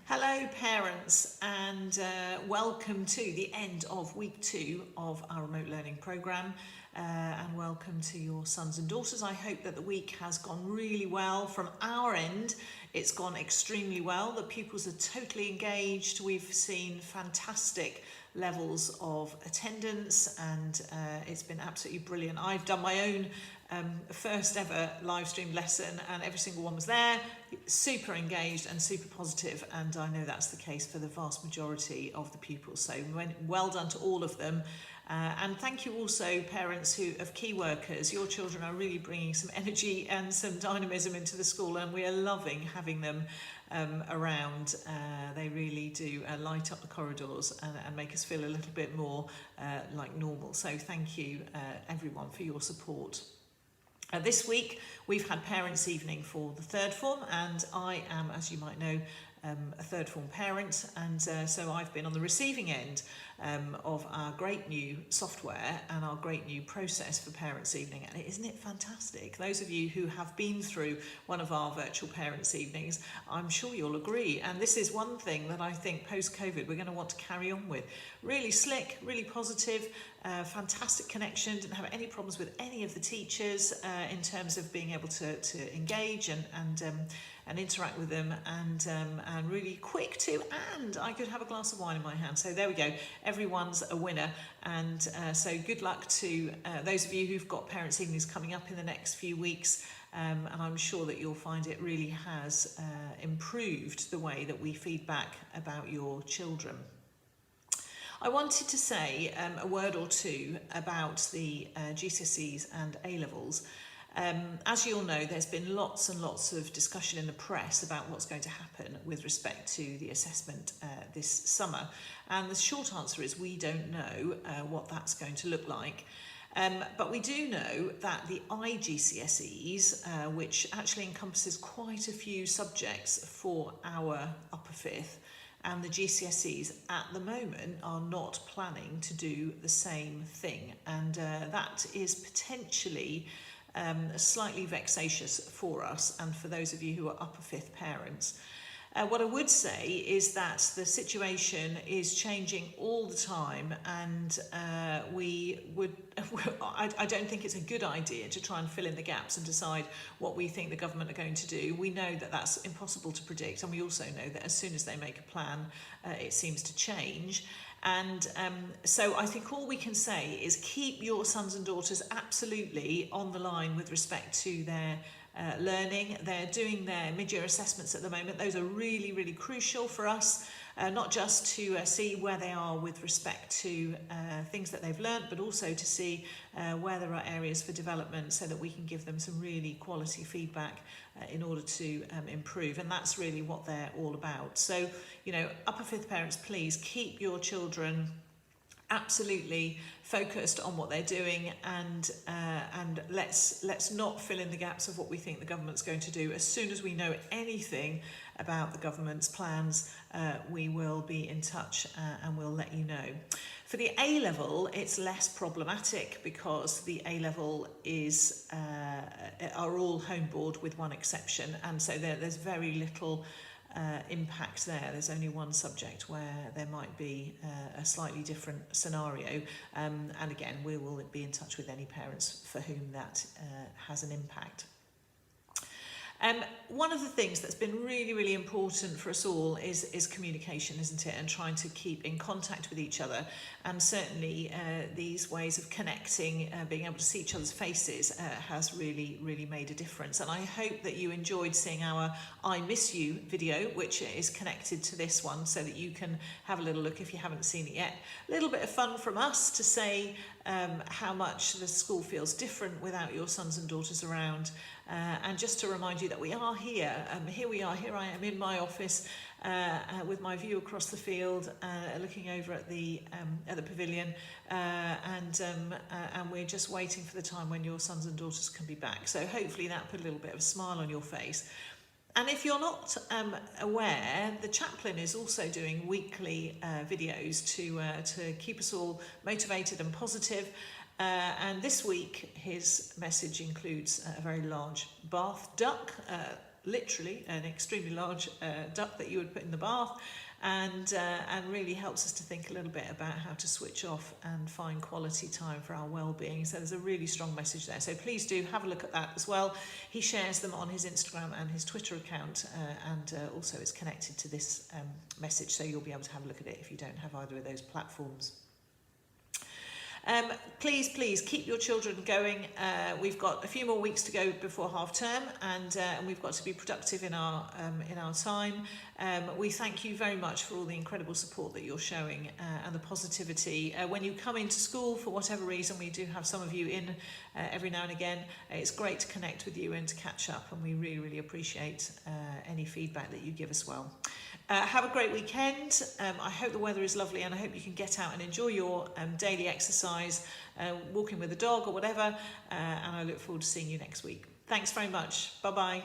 Hello parents, and welcome to the end of week 2 of our remote learning programme, and welcome to your sons and daughters. I hope that the week has gone really well. From our end, it's gone extremely well. The pupils are totally engaged. We've seen fantastic levels of attendance, and it's been absolutely brilliant. I've done my own first ever live stream lesson, and every single one was there, super engaged and super positive, and I know that's the case for the vast majority of the pupils, so well done to all of them. And thank you also parents of key workers. Your children are really bringing some energy and some dynamism into the school, and we are loving having them around. They really do light up the corridors and make us feel a little bit more like normal. So thank you everyone for your support. This week we've had parents' evening for the third form, and I am, as you might know, a third form parent, and so I've been on the receiving end of our great new software and our great new process for parents' evening. And isn't it fantastic? Those of you who have been through one of our virtual parents' evenings, I'm sure you'll agree. And this is one thing that I think post-COVID we're going to want to carry on with. Really slick, really positive, fantastic connection. Didn't have any problems with any of the teachers in terms of being able to engage and interact with them, and really quick too, and I could have a glass of wine in my hand. So there we go, everyone's a winner. And so good luck to those of you who've got parents' evenings coming up in the next few weeks, and I'm sure that you'll find it really has improved the way that we feed back about your children. I wanted to say a word or two about the GCSEs and A-levels. As you all know, there's been lots and lots of discussion in the press about what's going to happen with respect to the assessment this summer. And the short answer is we don't know what that's going to look like. But we do know that the IGCSEs, which actually encompasses quite a few subjects for our upper fifth, and the GCSEs at the moment are not planning to do the same thing. And that is potentially slightly vexatious for us and for those of you who are upper fifth parents. What I would say is that the situation is changing all the time, and I don't think it's a good idea to try and fill in the gaps and decide what we think the government are going to do. We know that that's impossible to predict, and we also know that as soon as they make a plan, it seems to change. And so I think all we can say is keep your sons and daughters absolutely on the line with respect to their learning. They're doing their mid-year assessments at the moment. Those are really, really crucial for us, not just to see where they are with respect to things that they've learnt, but also to see where there are areas for development so that we can give them some really quality feedback in order to improve. And that's really what they're all about. So, you know, upper fifth parents, please keep your children absolutely focused on what they're doing, and let's not fill in the gaps of what we think the government's going to do. As soon as we know anything about the government's plans, we will be in touch and we'll let you know. For the A-level, it's less problematic because the A-level are all home board with one exception, and so there's very little impact there. There's only one subject where there might be a slightly different scenario, and again we will be in touch with any parents for whom that has an impact. One of the things that's been really, really important for us all is communication, isn't it? And trying to keep in contact with each other. And certainly these ways of connecting, being able to see each other's faces has really, really made a difference. And I hope that you enjoyed seeing our I Miss You video, which is connected to this one, so that you can have a little look if you haven't seen it yet. A little bit of fun from us to say how much the school feels different without your sons and daughters around. And just to remind you that we are here. Here I am in my office with my view across the field, looking over at the pavilion, and we're just waiting for the time when your sons and daughters can be back. So hopefully that put a little bit of a smile on your face. And if you're not aware, the chaplain is also doing weekly videos to keep us all motivated and positive. And this week his message includes a very large bath duck, literally an extremely large duck that you would put in the bath, and really helps us to think a little bit about how to switch off and find quality time for our well-being. So there's a really strong message there. So please do have a look at that as well. He shares them on his Instagram and his Twitter account, and also is connected to this message, so you'll be able to have a look at it if you don't have either of those platforms. Please keep your children going. We've got a few more weeks to go before half term, and we've got to be productive in our time. We thank you very much for all the incredible support that you're showing, and the positivity. When you come into school, for whatever reason, we do have some of you in every now and again. It's great to connect with you and to catch up, and we really appreciate any feedback that you give as well. Have a great weekend. I hope the weather is lovely, and I hope you can get out and enjoy your daily exercise, walking with a dog or whatever, and I look forward to seeing you next week. Thanks very much. Bye-bye.